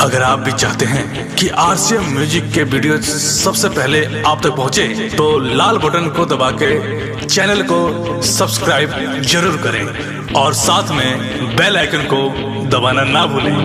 अगर आप भी चाहते हैं कि आरसीएम म्यूजिक के वीडियो सबसे पहले आप तक पहुंचे, तो लाल बटन को दबा के चैनल को सब्सक्राइब जरूर करें और साथ में बेल आइकन को दबाना ना भूलें।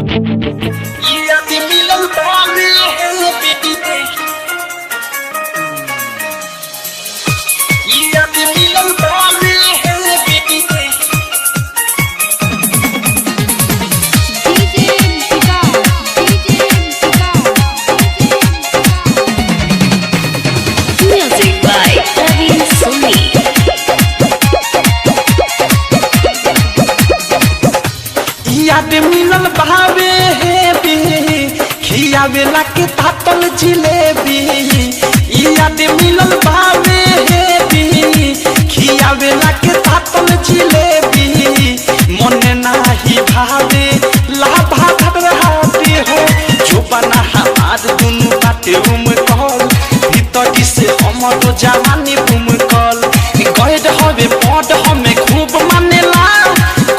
याद मिलल भावे खियावेला के तातल जिलेबी। याद मिलल भावे खियावेला के तातल जिलेबी। मने नाही भावे लाभा घबराते हो जो बना हमार दुनु बाटे उमकल। भीतरी से हमर जवानी उमकल। गैद हवे पद हमें खूब मानेला।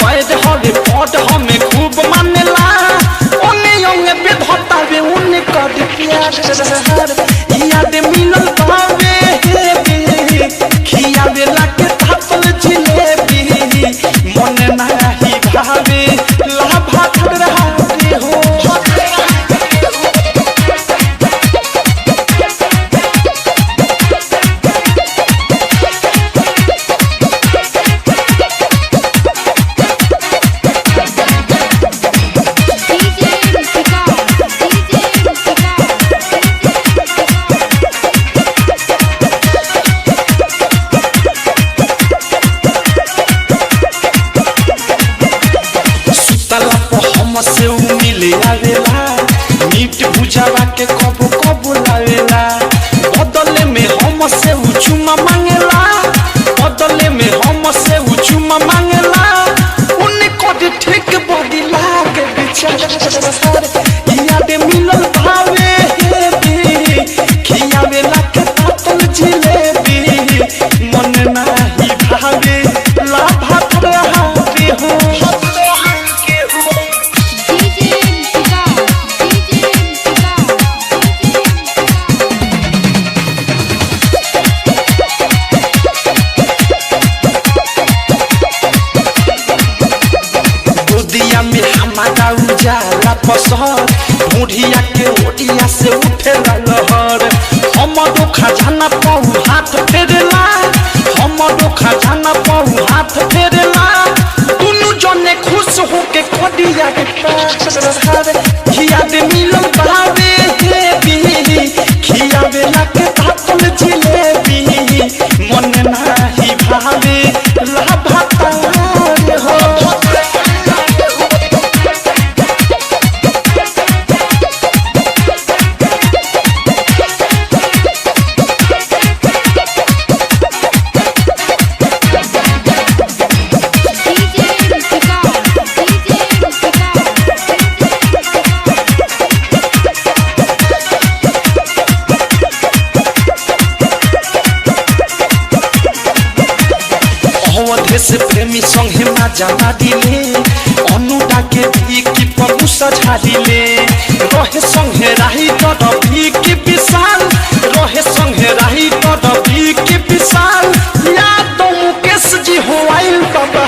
गैद हवे पद हमें खूब मानेला। ओने ओने बेधतावे ओने कर प्यार। याद मिलल भावे खियावेला के तातल जिलेबी। मने नाही भावे लाभा घबराते हो। से मिले आवेला मीट भुजावा के कबो कबो लावेला। बदले में हम से चुमा मांगेला। बदले में हम से चुमा मांगेला। उनको दे ठीक बॉडी लागे बेचारा। याद मिलल भावे खियावेला के तातल जिलेबी। मन नाही भावे लाभा घबराते हो। गोदिया में हमारा उजाला पसर। ढूंढिया के ओडिया से उठे लहर। हमरो खजाना पाऊ हाथ फेरेला। हमरो खजाना पाऊ हाथ फेरेला। दुनु जने खुश होके कोडिया के पार। याद मिलल भावे खियावेला के तातल जिलेबी। मन नाही भावे लाभा हो। से प्रेमी संगे माजा दिले। अनुडा के भी की पमुसा झाड़िले। रहे संगे राही कर भी की विशाल। रहे संगे राही कर भी की विशाल। याद मुकेश जी हो आइल बाबा।